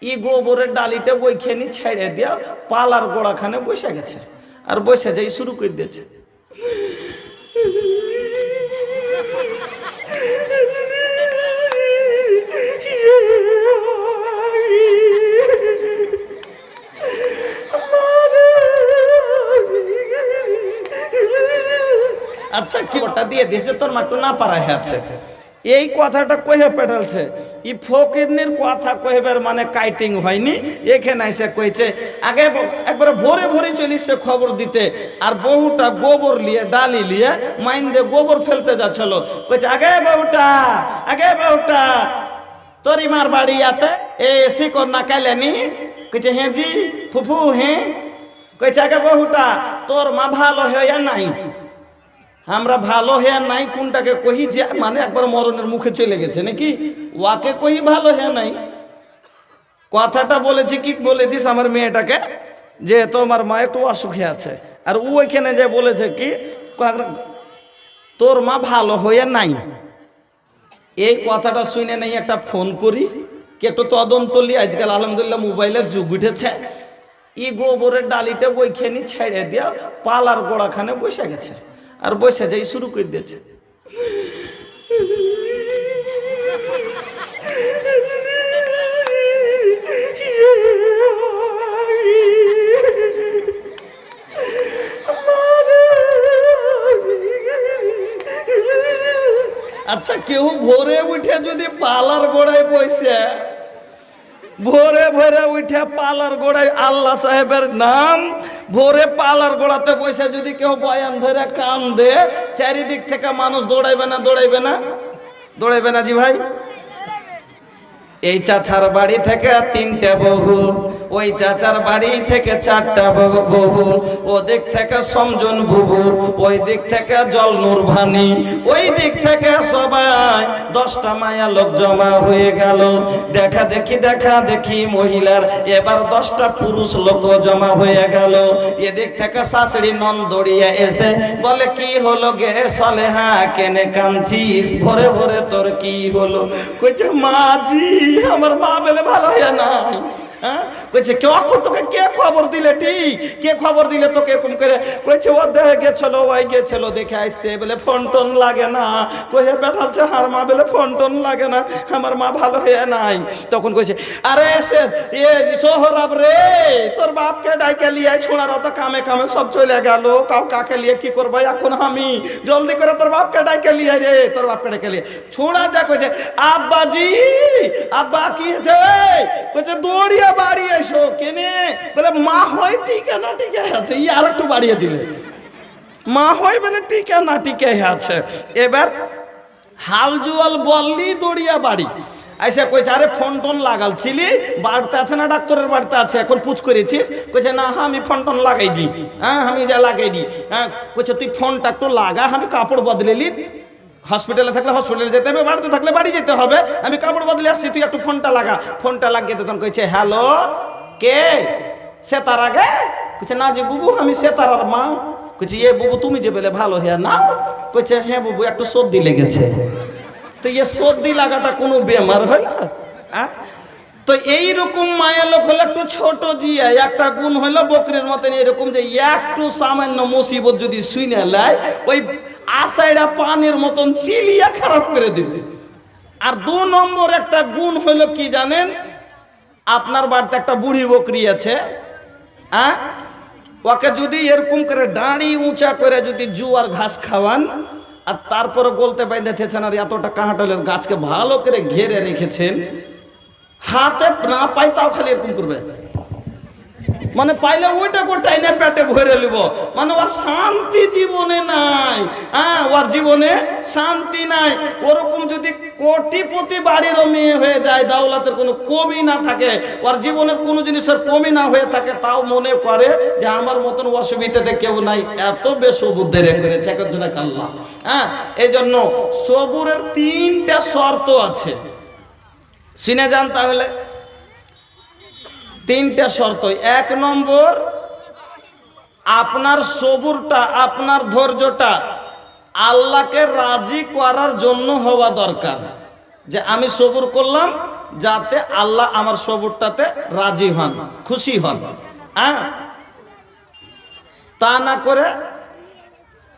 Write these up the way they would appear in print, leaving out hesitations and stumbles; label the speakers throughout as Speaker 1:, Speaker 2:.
Speaker 1: ই গোবরের ডালিটা ওইখানে ছেড়ে দিয়া পালার গোড়াখানে বসে গেছে আর বসে যাই শুরু করে দিয়েছে। আচ্ছা কি ওটা দিয়ে দিয়েছে তোর মা একটু না পারায় আছে, এই কথাটা কহে পেটালছে। ই ফকিরনির কথা কহেবার মানে কাইটিং হয়নি। এখানে এসে কইছে আগে একবারে ভোরে ভোরে চলিছে খবর দিতে, আর বহুটা গোবর লিয়ে ডালি লিয়ে মাইন দিয়ে গোবর ফেলতে যাচ্ছিল। কইছে আগে বহুটা তোর মার বাড়ি আতে এ শিকর না কাইলেনি? কইছে হ্যাঁ জি ফুফু হ্যাঁ। কইছে আগে বহুটা তোর মা ভালো হইয়া নাই? আমরা ভালো হ্যাঁ নাই কোনটাকে কহি যে মানে একবার মরণের মুখে চলে গেছে নাকি, ওয়াকে কহি ভালো হ্যাঁ নাই। কথাটা বলেছি কি বলে দিস আমার মেয়েটাকে যে তোমার মা একটু অসুখে আছে, আর ও ওইখানে যে বলেছে কি তোর মা ভালো হয়ে নাই। এই কথাটা শুনে নেই একটা ফোন করি কি একটু তদন্ত লি। আজকাল আলহামদুলিল্লাহ মোবাইলের যুগ উঠেছে। ই গোবরের ডালিটা ওইখানে ছেড়ে দিয়া পালার গোড়াখানে বসে গেছে আর বসে যাই শুরু করে দিয়েছে। আচ্ছা কেউ ভোরে উঠে যদি পালার গোড়ায় বসে, ভোরে ভোরে উঠে পালার গোড়ায় আল্লাহ সাহেবের নাম ভোরে পালার গোড়াতে বসে যদি কেউ বয়ান ধরে কান দে, চারিদিক থেকে মানুষ দৌড়াইবে না জি ভাই? এই চাচার বাড়ি থেকে 3টে বহু, ওই চাচার বাড়ি থেকে 4টা বহু, ও দিক থেকে সমজন বুবু, ওই দিক থেকে জলনুর ভানি, ওই দিক থেকে সবাই 10টা মায়া লোক জমা হয়ে গেল। দেখা দেখি মহিলার এবার 10টা পুরুষ লোক জমা হয়ে গেল। এদিক থেকে শাশুড়ি নন দৌড়িয়ে এসে বলে কি হলো গে সলেহা কেনে কাঁদছিস, ভোরে ভোরে তোর কি হলো? কইছে মাজি আমার মা বেলে ভালো হয়ে নাই। কইছে তোকে কে খবর দিলে? কে খবর দিলে তোকে এরকম করে? কইছে ও দেখে গেছিল, ওই গেছিল দেখে আসছে বলে ফোন টোন লাগে না। কইছে পেটালছে হার মা বলে ফোন টোন লাগে না, আমার মা ভালো হয়ে নাই। তখন কইছে আরে সে সোহরাব রে তোর বাপকে ডাইকে লিয়ে ছোড়ার অত কামে সব চলে গেল, কাকে লিয়ে কি করবো এখন আমি? জলদি করে তোর বাপকে ডাইকে লিয়ে রে, তোর বাপকে ডাইকে লিয়ে ছোড়া যা। কইছে আব্বাজি আব্বা কি হয়েছে? কইছে দৌড়িয়া বাড়ি এসো। কেনে? বলে মা হয় টিকে না টিকে আছে। ই আর একটু বাড়িয়ে দিলে মা হয় বলে টিকে না টিকে আছে। এবার হাল জুয়াল বললি দৌড়িয়া বাড়ি আইসা কইছে আরে ফোন টোন লাগালছিলি বাড়িতে আছে না? ডাক্তারের বাড়িতে আছে, এখন পুছ করেছিস? কইছে না আমি ফোন টোন লাগাই দিই। আমি যা লাগাই দিই। কইছে তুই ফোনটা একটু লাগা, আমি কাপড় বদলেলি, হসপিটালে থাকলে হসপিটালে যেতে হবে, বাড়িতে থাকলে বাড়ি যেতে হবে, আমি কাপড় বদলে আসছি, তুই একটু ফোনটা লাগা। ফোনটা লাগিয়ে তখন কইছে হ্যালো কে? সে তার আগে কইছে না যে বুবু আমি সে তারার মা। কইছে এ বুবু তুমি যে বলে ভালো হ্যাঁ না? কইছে হ্যাঁ বুবু একটু সর্দি লেগেছে। তো এ সর্দি লাগাটা কোনো বেমার হয় না? তো এইরকম মায়া লোক হলো একটু ছোট জিয়া, একটা গুণ হলো বকরির মতন এরকম যে একটু সামান্য মুসিবত যদি শুনে লাই ওই আশাইটা পানির মতন চিলিয়া খারাপ করে দিবে। আর 2 নম্বর একটা গুণ হলো কি জানেন? আপনার বাড়িতে একটা বুড়ি বকরি আছে, ওকে যদি এরকম করে দাঁড়ি উঁচা করে যদি জুয়ার ঘাস খাওয়ান, আর তারপরে গলতে বাইন্ধে থেছেন, আর এতটা কাঁঠালের গাছকে ভালো করে ঘেরে রেখেছেন, হাতে না পাই তাও খালি এরকম করবে, মানে পাইলে ওইটা গোটাই না পেটে ভরে নিব। মানে ওর শান্তি জীবনে নাই। ওর জীবনে শান্তি নাই। ওরকম যদি কোটিপতি বাড়িরও মেয়ে হয়ে যায়, দাওলাতের কোনো কমি না থাকে, ওর জীবনের কোনো জিনিসের কমি না হয়ে থাকে, তাও মনে করে যে আমার মতন অসুবিধাতে কেউ নাই। এত বেসবুদ্ধি করেছে একজন আল্লাহ। এই জন্য সবুরের 3টা শর্ত আছে, শুনে যান তাহলে। 3টা শর্ত। 1 নম্বর, আপনার সবুরটা, আপনার ধৈর্যটা আল্লাহকে রাজি করার জন্য হওয়া দরকার। যে আমি সবুর করলাম, যাতে আল্লাহ আমার সবুরটাতে রাজি হন, খুশি হন। হ্যাঁ, তা না করে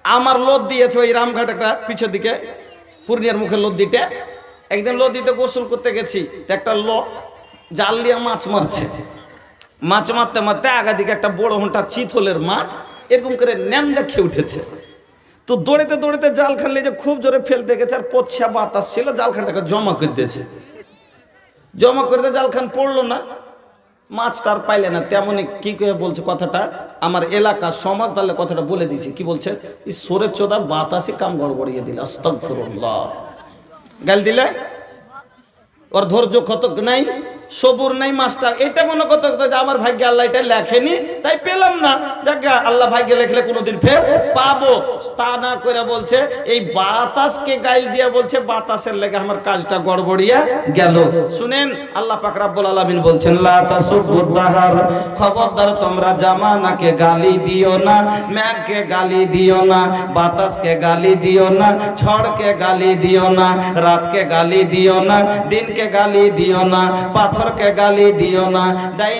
Speaker 1: আমার লোদ দিয়েছে ওই রামঘাট একটা পিছের দিকে পূর্ণিয়ার মুখে লদ্দিতে। একদিন লদ্দিতে গোসল করতে গেছি, একটা লোক জাল দিয়ে মাছ মারছে। মাছ মারতে মারতে আগা দিকে একটা বড় ঘন্টা চিতলের মাছ এরকম করে ন্যান দেখে উঠেছে। তো দৌড়েতে দৌড়েতে জালখান নিয়ে যে খুব জোরে ফেলতে গেছে, আর পচ্ছা বাতাস ছিল, জালখানটাকে জমা করে দিয়েছে। জমা করে দিয়ে জালখান পড়লো না, মাছটা আর পাইলে না। তেমনই কি করে বলছে কথাটা, আমার এলাকা সমাজ তাহলে কথাটা বলে দিয়েছে। কি বলছে, এই সোরের চোদা বাতাসে কাম গড়বড়িয়ে দিলে, আস্তাগফিরুল্লাহ। গাল দিলে ওর ধৈর্য কত নাই, সবুর নাই মাছটা। এটা মনে করতে যে আমার ভাগ্যে আল্লাহ এটা লেখেনি তাই পেলাম না, যাক আল্লাহ ভাগ্যে লেখলে কোনোদিন ফের পাবো। তা না করে বলছে এই বাতাসকে গাইল দিয়ে বলছে বাতাসের লেগে আমার কাজটা গড়বড়িয়া গেল। শুনেন, আল্লাহ পাক রব্বুল আলামিন বলছেন লা তাসুবুদ দাহার, খবরদার তোমরা জামানাকে গালি দিও না, মেঘকে গালি দিও না, বাতাসকে গালি দিও না, ঝড়কে গালি দিও না, রাতকে গালি দিও না, দিনকে গালি দিও না, পাথরকে গালি দিও না। দেয়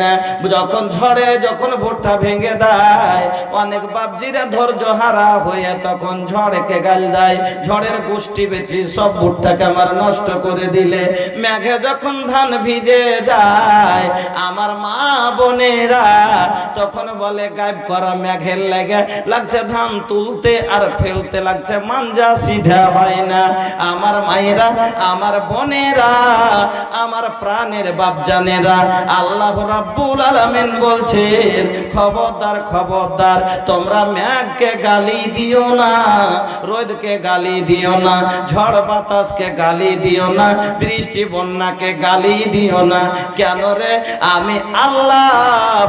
Speaker 1: না যখন ঝড়ে যখন ভুট্টা ভেঙে দেয়, অনেক বাপজিরা ধৈর্য হারা হয়ে তখন ঝড়কে গাল দেয়, ঝড়ের গোষ্ঠী বেচি সব ভুট্টাকে আমার নষ্ট করে দিলে। মেঘে যখন ধান ভিজে যায় আমার মা বোনেরা তখন বলে গায়েব করা মেঘের লেগে লাগছে ধান তুলতে আর ফেলতে লাগছে, মাঞ্জা সিধা হয় না। আমার মায়েরা, আমার বোনেরা, আমার প্রাণের বাপজানেরা, আল্লাহ রাব্বুল আলামিন বলছেন খবরদার খবরদার তোমরা মেঘকে গালি দিও না, রোদকে গালি দিও না, ঝড় বাতাসকে গালি দিও না, বৃষ্টি বন্যাকে গালি দিও না। কেন রে? আমি আল্লাহ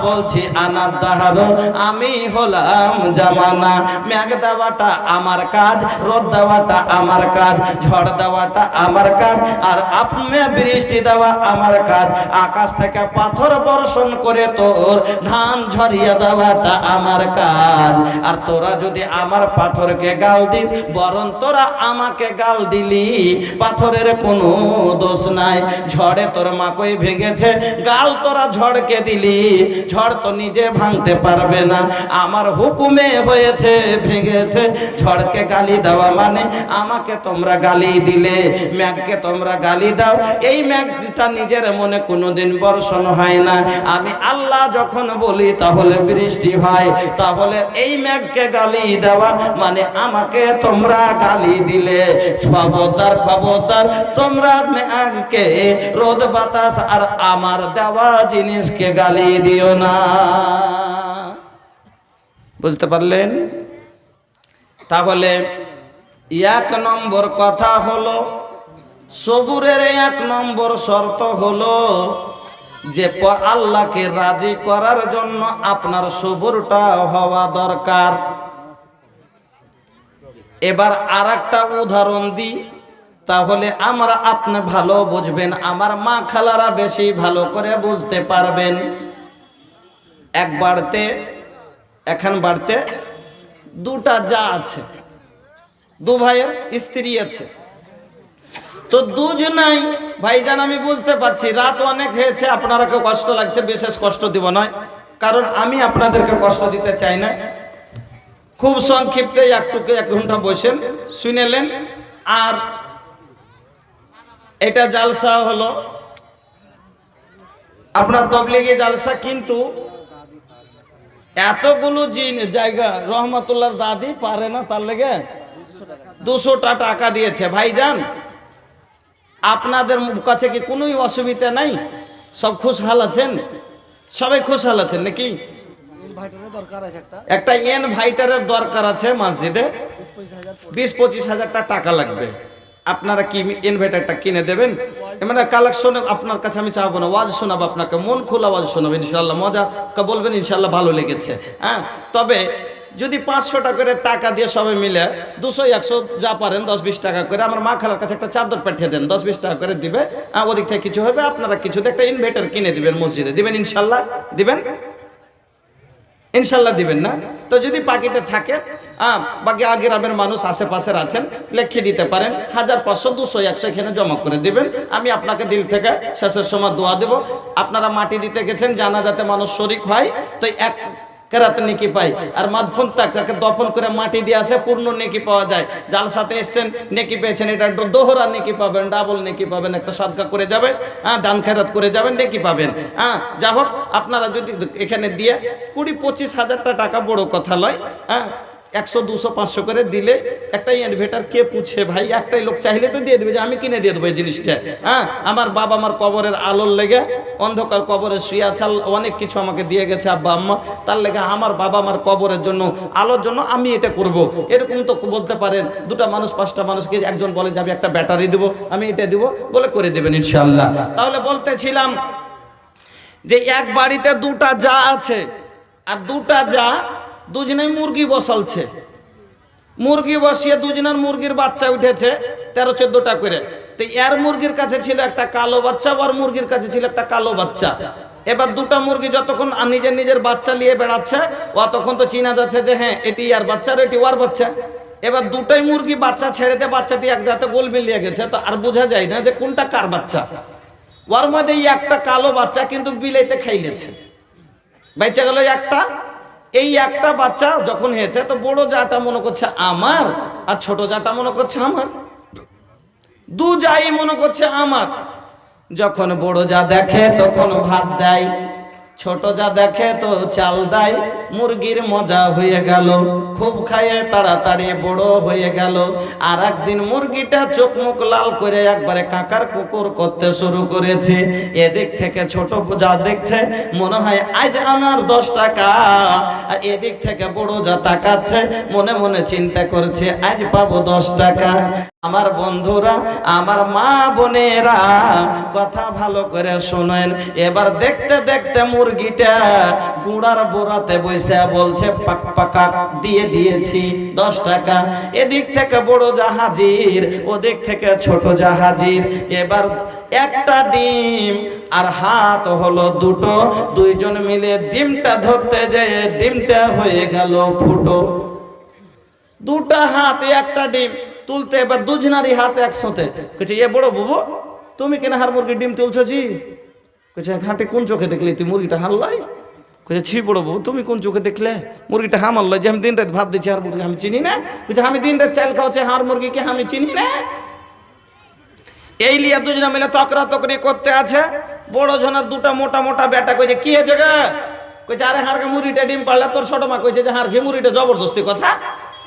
Speaker 1: বলছি আনাদ দাহার, আমি হলাম জামানা। মেঘ দেওয়াটা আমার কাজ, রোদ দেওয়াটা আমার কাজ, ঝড় দেওয়াটা আমার কাজ, আর আপনি বৃষ্টি দেওয়া আমার কাজ। আকাশ থেকে পাথর বর্ষণ করে তোর ধান ঝরিয়ে দেওয়াটা আমার কাজ। আর তোরা যদি আমার পাথরকে গাল দিস, বরং তোরা আমাকে গাল দিলি, পাথরের কোনো দোষ নাই। ঝড়ে তোর মাকই ভেঙেছে, গাল তোরা ঝড়কে দিলি, ঝড় তো নিজে ভাঙতে পারবে না, আমার হুকুমে হয়েছে ভেঙেছে। ঝড়কে গালি দেওয়া মানে আমাকে তোমরা গালি দিলে, মেঘকে তোমরা গালি দাও, এই মেঘটা নিজের মনে কোনোদিন বর্ষণ হয় না। আমি আল্লাহ যখন বলি তাহলে বৃষ্টি হয়, তাহলে এই মেঘকে গালি দেওয়া মানে আমাকে তোমরা গালি দিলে। খবরদার খবরদার তোমরা মেঘকে, রোদ বাতাস আর আমার দেওয়া জিনিসকে গালি দিও না। বুঝতে পারলেন? তাহলে এক নম্বর কথা হলো, সবুরের এক নম্বর শর্ত হলো যে আল্লাহকে রাজি করার জন্য আপনার সবুরটা হওয়া দরকার। এবার আরেকটা উদাহরণ দিই, তাহলে আমরা আপনি ভালো বুঝবেন, আমার মা খালারা বেশি ভালো করে বুঝতে পারবেন। এক বাড়িতে, এখন বাড়িতে দুটা যা আছে, দু ভাইয়ের স্ত্রী আছে। তো দুজনাই ভাইজান, আমি বুঝতে পারছি রাত অনেক হয়েছে, আপনারা কেউ কষ্ট লাগছে, বিশেষ কষ্ট দিব নয়, কারণ আমি আপনাদেরকে কষ্ট দিতে চাই না। খুব সংক্ষিপ্তে এক ঘন্টা বসেন, শুনেলেন। আর এটা জালসা হলো আপনার তবলিগি জালসা, কিন্তু এতগুলো জায়গা রহমাতুল্লাহর দাদি পারে না, তার লেগে 200টা টাকা দিয়েছে। ভাইজান, আপনাদের কাছে কি কোনো অসুবিধা নাই? সব খুশহাল আছেন? সবাই খুশহাল আছেন নাকি? একটা ইনভাইটারের দরকার আছে মসজিদে, 20-25 হাজার টাকা লাগবে। আপনারা কি ইনভাইটারটা কিনে দেবেন? মানে কালেকশন আপনার কাছে আমি চাবো না, ওয়াজ শোনাবো আপনাকে, মন খোলা ওয়াজ শোনাবো ইনশাল্লাহ, মজা বলবেন ইনশাল্লাহ ভালো লেগেছে। হ্যাঁ, তবে যদি 500 টাকা করে টাকা দিয়ে সবাই মিলে 200-100 যা পারেন 10-20 টাকা করে আমার মা খালার কাছে একটা চাদর পাঠিয়ে দেন, 10-20 টাকা করে দিবে, ওদিক থেকে কিছু হবে, আপনারা কিছু একটা ইনভার্টার কিনে দিবেন, মসজিদে দিবেন ইনশাল্লাহ, দিবেন। ইনশাল্লাহ দিবেন না? তো যদি পাকিটে থাকে বাকি গ্রামের মানুষ আশেপাশের আছেন, লিখে দিতে পারেন 1000, 500, 200, 100 এখানে জমা করে দিবেন। আমি আপনাকে দিল থেকে শেষের সময় দোয়া দেব। আপনারা মাটি দিতে গেছেন, জানাজাতে মানুষ শরিক হয়, তো এক কেরাত নেকি পাই। আর মাদফুন তাকে দফন করে মাটি দিয়ে আসে, পূর্ণ নেকি পাওয়া যায়। যার সাথে এসছেন নেকি পেয়েছেন, এটা দোহরা নেকি পাবেন, ডাবল নেকি পাবেন। একটা সাদকা করে যাবেন, দান খেরাত করে যাবেন, নেকি পাবেন। যা হোক, আপনারা যদি এখানে দিয়ে 20-25 হাজারটা টাকা বড় কথা লয়, 100, 200, 500 করে দিলে একটা ইনভার্টার কে পুছে ভাই? একটাই লোক চাইলে তো দিয়ে দেবে, যে আমি কিনে দিয়ে দেবো এই জিনিসটা। আমার বাবা আমার কবরের আলোর লেগে, অন্ধকার কবরে শুয়ে আছে, অনেক কিছু আমাকে দিয়ে গেছে আব্বা আম্মা, তার লেগে আমার বাবা আমার কবরের জন্য, আলোর জন্য আমি এটা করব। এরকম তো বলতে পারেন, 2টা মানুষ 5টা মানুষকে একজন বলে যে আমি একটা ব্যাটারি দেবো, আমি এটা দেবো, বলে করে দেবেন ইনশাআল্লাহ। তাহলে বলতেছিলাম যে এক বাড়িতে 2টা যা আছে, আর 2টা যা দুজনেই মুরগি বসালছে। মুরগি বসিয়ে দুজনের মুরগির বাচ্চা উঠেছে 13-14টা করে। তো এর মুরগির কাছে ছিল একটা কালো বাচ্চা, ওর মুরগির কাছে ছিল একটা কালো বাচ্চা। এবার 2টা মুরগি যতক্ষণ নিজের নিজের বাচ্চা নিয়ে বেড়াচ্ছে, ও তখন তো চিনা যাচ্ছে যে হ্যাঁ এটি আর বাচ্চা আর এটি ওর বাচ্চা। এবার 2টাই মুরগি বাচ্চা ছেড়ে দিয়ে বাচ্চাটি এক জাতে গোল মিলিয়ে গেছে, তো আর বোঝা যায় না যে কোনটা কার বাচ্চা। ওর মধ্যে একটা কালো বাচ্চা কিন্তু বিলাইতে খাইলেছে, বাচ্চা গেল একটা। এই একটা বাচ্চা যখন হয়েছে, তো বড় জাটা মনে করছে আমার, আর ছোট জাটা মনে করছে আমার। 2 যাই মনে করছে আমার। যখন বড় যা দেখে তখন ভাত দেয়, ছোট যা দেখে তো চাল দেয়। মুরগির মজা হয়ে গেল, খুব খায়ে তাড়াতাড়ি বড় হয়ে গেল। আর একদিন মুরগিটা চোখ মুখ লাল করে একবারে কাকার কুকুর করতে শুরু করেছে। এদিক থেকে ছোট যা দেখছে, মনে হয় আজ আমার 10 টাকা। আর এদিক থেকে বড় যা তাকাচ্ছে, মনে মনে চিন্তা করছে আজ পাবো 10 টাকা। আমার বন্ধুরা, আমার মা বোনেরা, কথা ভালো করে শোনেন। এবার দেখতে দেখতে মুরগিটা গুড়ার বোরাতে বসে বলছে পাক পাকা দিয়ে দিয়েছি 10 টাকা। এদিক থেকে বড় জাহাজির, ওদিক থেকে ছোট জাহাজির। এবার একটা ডিম আর হাত হলো 2টো, 2জন মিলে ডিমটা ধরতে যেয়ে ডিমটা হয়ে গেল ফুটো। 2টা হাতে একটা ডিম তুলতে, এবার দুজনারই হাতে একসাথে। কইছে এ বড় বুবু, তুমি কেন হার মুরগির ডিম তুলছো জি? কইছে ঘাটে কোন চোখে দেখলি তুই মুরগিটা হারলাই? কইছে ছি বড় বুবু, তুমি কোন চোখে দেখলে মুরগিটা হামাল্লাই? যে আমি দিন রাত ভাত দিচ্ছি, আর মুরগি আমি চিনি না? কইছে আমি দিন রাত চাল খাওয়াচ্ছি, হার মুরগিকে আমি চিনি না? এই লিয়া দুজনা মিলে তকরা তকরি করতে আছে। বড় জনের 2টা মোটা মোটা বেটা কইছে কি হয়েছে গে? কইছে আরে হারকে মুরগিটা ডিম পারলে তোর ছোট মা কইছে যে হারকে মুরগিটা জবরদস্তি কথা।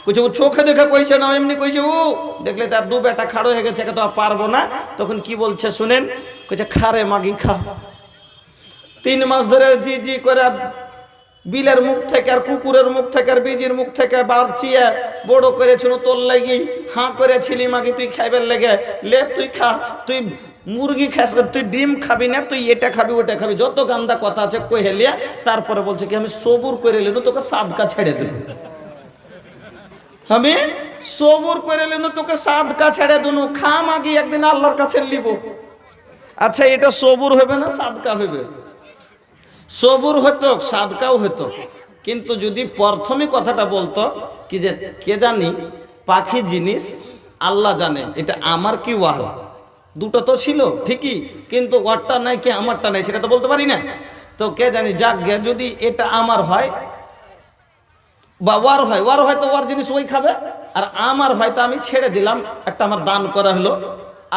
Speaker 1: কইছে ও চোখে দেখে কইছে না, এমনি কইছে ও। দেখলে তার 2 বেটা খাড়ো হয়ে গেছে, তো আর পারবো না। তখন কি বলছে শুনেন, কইছে খারে মাগি খা। 3 মাস ধরে জি জি করে বিলের মুখ থেকে আর কুকুরের মুখ থেকে আর বিজির মুখ থেকে বাড়চিয়ে বড় করেছিল তোর লাগি। হাঁ করেছিলি মাগি তুই খাইবার লেগে, লে তুই খা। তুই মুরগি খাস, তুই ডিম খাবি না, তুই এটা খাবি ওটা খাবি, যত গান্দা কথা আছে কই হেলিয়া। তারপরে বলছে কি আমি সবুর করে নিল, তোকে সাদকা ছেড়ে দিল। আমি সবুর করে নিল, তোকে সাদকা ছেড়ে দিল। খা মাগি, একদিন আল্লাহর কাছে লিব। আচ্ছা এটা সবুর হবে না সাদকা হবে? সবুর হতো, সাদকাও হতো। কিন্তু যদি প্রথমে কথাটা বলতো কি যে কে জানি পাখি জিনিস আল্লাহ জানে, এটা আমার কি ওয়ার, 2টো তো ছিল ঠিকই, কিন্তু ওয়ারটা নাই কি আমারটা নাই সেটা তো বলতে পারি না। তো কে জানি যাক গে, যদি এটা আমার হয় বা ওয়ার হয়, ওয়ার হয়তো ওয়ার জিনিস ওই খাবে, আর আমার হয়তো আমি ছেড়ে দিলাম, একটা আমার দান করা হলো,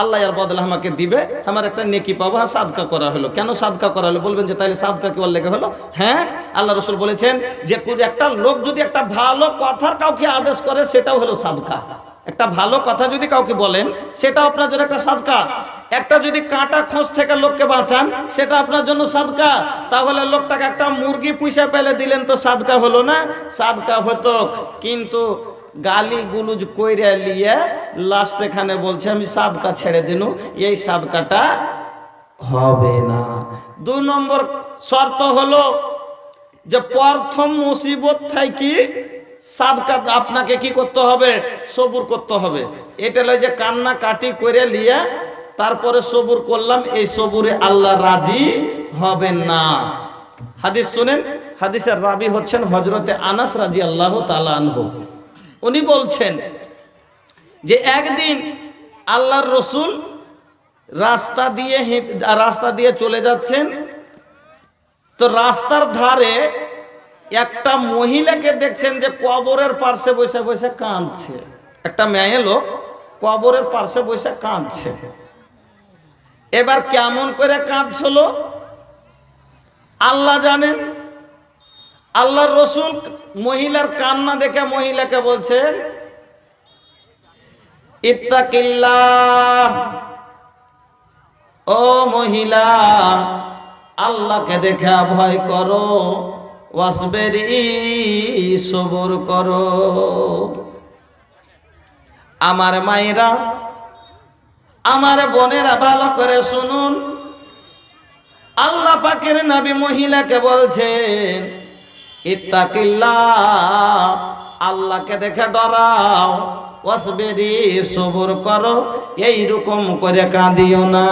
Speaker 1: আল্লাহ এর বদলে আমাকে দিবে, আমার একটা নেকি পাবো, আর সাদকা করা হলো। কেন সাদকা করা হলো বলবেন যে তাইলে সাদকা কি ওর লেগে হলো? হ্যাঁ, আল্লাহ রসুল বলেছেন যে একটা লোক যদি একটা ভালো কথার কাউকে আদেশ করে, সেটাও হলো সাদকা। একটা ভালো কথা যদি কাউকে বলেন, সেটা আপনার জন্য একটা সাদকা। একটা যদি কাঁটা খোঁজ থেকে লোককে বাঁচান, সেটা আপনার জন্য সাদকা। তাহলে লোকটাকে একটা মুরগি পুষে পেলে দিলেন, তো সাদকা হলো না? সাদকা হতো, কিন্তু গালি গুলুজ কইরা লিয়ে লাস্ট এখানে বলছে আমি সাদকা ছেড়ে দিনু, এই সাদকাটা হবে না। 2 নম্বর শর্ত হলো যে প্রথম মুসিবত থেকে সাদকা আপনাকে কি করতে হবে? সবুর করতে হবে। এটা লয় যে কান্না কাটি করে লিয়ে তারপরে সবুর করলাম, এই সবুরে আল্লাহ রাজি হবেন না। হাদিস শুনেন, হাদিসের রাবি হচ্ছেন হযরতে আনাস রাদিয়াল্লাহু তাআলা আনহু। উনি বলছেন যে একদিন আল্লাহর রসুল রাস্তা দিয়ে চলে যাচ্ছেন, তো রাস্তার ধারে একটা মহিলাকে দেখছেন যে কবরের পাশে বসে বসে কাঁদছে। একটা মেয়ে লোক কবরের পাশে বসে কাঁদছে। এবার কেমন করে কাঁদছিল আল্লাহ জানেন। আল্লাহর রসুল মহিলার কান্না দেখে মহিলাকে বলছেন, ইত্তাকিল্লাহ, ও মহিলা আল্লাহকে দেখে ভয় করো, ওয়াসবেরি, সবর করো। আমার মায়েরা, আমার বোনেরা ভালো করে শুনুন, আল্লাহ পাকের নবী মহিলাকে বলছেন ইত্তাকিল্লাহ, আল্লাহকে দেখে ডরাও, ওয়াসবিরি, সবর করো, এইরকম করে কাঁদিও না।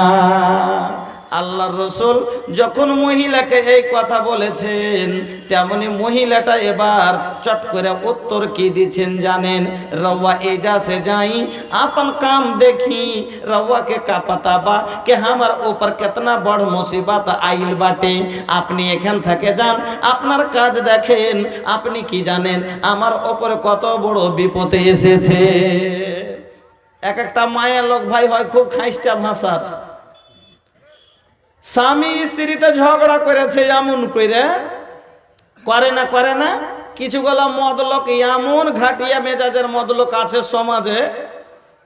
Speaker 1: আল্লাহর রসুল যখন মহিলাকে এই কথা বলেছেন, তেমনি মহিলাটা এবার চট করে উত্তর কি দিচ্ছেন জানেন? रवा एजा से जाई अपन काम देखी, रवा के का पता बा कि हमार ऊपर कितना बड़ मुसीबत आइल बाटे। আপনি এখান থেকে যান, আপনার কাজ দেখেন, আপনি কি জানেন আমার উপরে কত বড় বিপদে এসেছে। এক একটা মায়া লোক ভাই হয় খুব খাইস্টা ভাষার। স্বামী স্ত্রীতে ঝগড়া করেছে, এমন করে না কিছুগুলো মদলোক এমন ঘাটিয়া মেজাজের মদলোক আছে সমাজে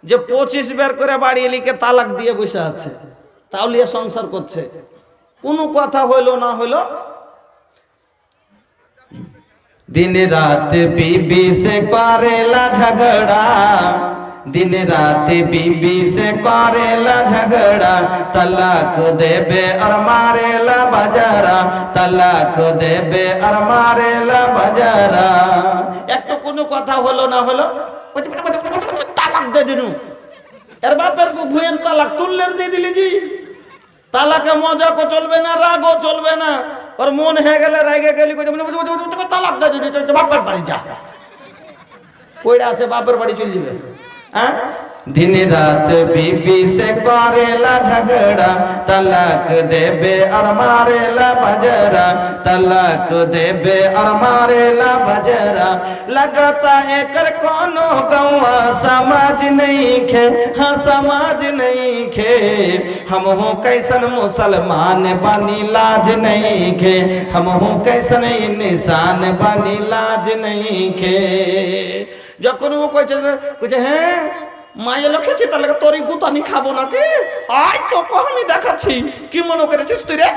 Speaker 1: যে 25 বের করে বাড়ি লিখে তালাক দিয়ে বসে আছে, তাহলে সংসার করছে। কোনো কথা হইলো না হইলো दिन रात बीबी से करेला झगड़ा, दिन रात बीबी से करेला झगड़ा, तलाक देबे और मारेला बजारा, तलाक देबे और मारेला बजारा। एक तो कोनो কথা হলো না হলো তালাক দে দিনু, এর বাপের ভুয়ের তালাক তুললের দিয়ে দিলি জি। তালাকে মজা কো চলবে না, রাগও চলবে না, और মন হয়ে গেলে রাগে গেলি তালাক দে দিদি, বাপের বাড়ি যা, কইরা আছে বাপের বাড়ি চলে যাবে। হ্যাঁ, दिन रात बीबी से करेला झगड़ा, तलाक देबे और मारेला बजरा, तलाक देबे और मारेला बजरा। लगता एकर कोनो गौवा समाज नहीं खे, हाँ समाज नहीं खे। हम हो कैसन मुसलमान बनी लाज नहीं खे, हम हो कैसन इंसान बनी लाज नहीं खे। যখন ও কইছে হ্যাঁ মায়ের লক্ষ্যে তাহলে তোরই গুতানি খাবো নাকি, আয় তো আমি দেখাচ্ছি কি মনে করেছিস তুই রে।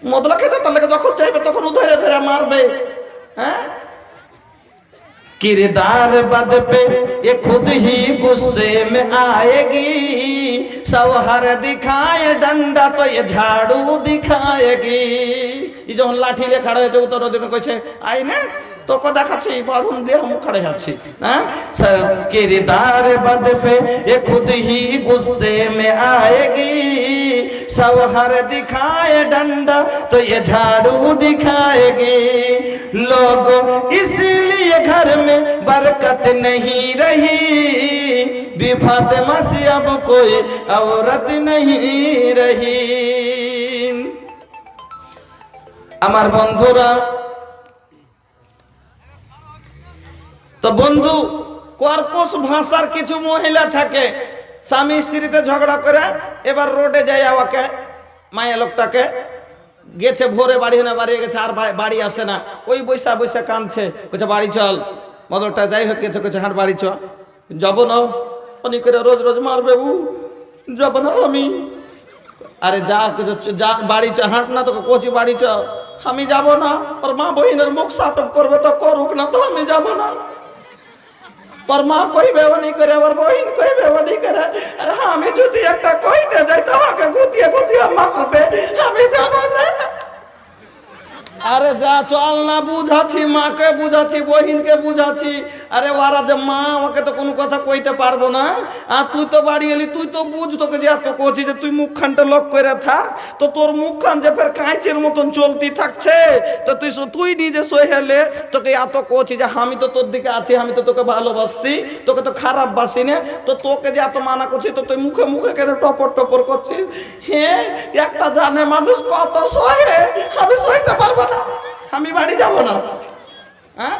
Speaker 1: মদলা খেতে তাহলে যখন চাইবে তখন ধরে ধরে মারবে। হ্যাঁ, किरदार बद पे ये खुद ही गुस्से में आएगी, सवहर दिखाए डंडा तो ये झाड़ू दिखाएगी। ये जो लाठी ले खड़ा है जो तो नदी में कहे आई ना तो को देखाচ্ছি বারুন দিয়ে हम खड़े আছি। हां, किरदार बद पे ये खुद ही गुस्से में आएगी, सवहर दिखाए डंडा तो ये झाड़ू दिखाएगी। लोगों इसलिए घर में बरकत नहीं रही, बेफातिमा से अब कोई औरत नहीं रही। আমার বন্ধুরা, তো বন্ধু কর্কশ ভাষার কিছু মহিলা থাকে, স্বামী স্ত্রীতে ঝগড়া করে এবার রোডে যায়, ওকে মায়া লোকটাকে গেছে ভোরে বাড়ি না বাড়ি গেছে, আর বাড়ি আসে না, ওই বৈশা বৈশা কাঁদছে, কইছে বাড়ি চল, মদরটা যাই হোক গেছে, কইছে হাঁট বাড়ি চ। যাব না উনি করে রোজ রোজ মারবে, ও যাব না আমি। আরে যা বাড়ি চ, হাঁট না তো কোচি বাড়ি চ। আমি যাব না, ওর মা বহিনের মুখ সাটক করবে তো করুক না, তো আমি যাব না। ওর মা কইবে উনি করে, ওর বহিন কইবে উনি করে, আর আমি যদি একটা কইতে যাই তো আমাকে গুতিয়ে গুতিয়ে মারবে, আমি যাব না। আরে যা চল না, বুঝাচ্ছি, মাকে বুঝাচ্ছি, বহিনকে বুঝাচ্ছি, আরে ওরা যে মা, ওকে তো কোনো কথা কইতে পারবো না। আর তুই তো বাড়ি এলি, তুই তো বুঝ, তোকে যে এত কচি যে তুই মুখখানটা লক করে থাক, তো তোর মুখখান যে ফের কাঁচের মতন চলতি থাকছে, তো তুই নিজে সহেলে তোকে এত কচি যে আমি তো তোর দিকে আছি, আমি তো তোকে ভালোবাসছি, তোকে তো খারাপ বাসি না, তো তোকে যে এত মানা করছি, তো তুই মুখে মুখে কেন টপর টপর করছিস? হ্যাঁ, একটা জানে মানুষ কত সহে, আমি সইতে পারবো না, আমি বাড়ি যাব না। হ্যাঁ,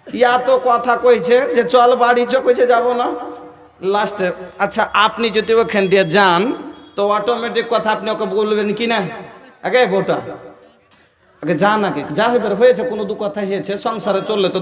Speaker 1: ইয়া তো কথা কইছে যে চল বাড়ি চ, কইছে যাব না লাস্টে। আচ্ছা, আপনি যদি ওখান দিয়ে যান তো অটোমেটিক কথা আপনি ওকে বলবেন কি না, আগে বোটা আগে যা, নাকি যা হইবার হয়েছে, কোনো দু কথা হয়েছে, সংসারে চললে তো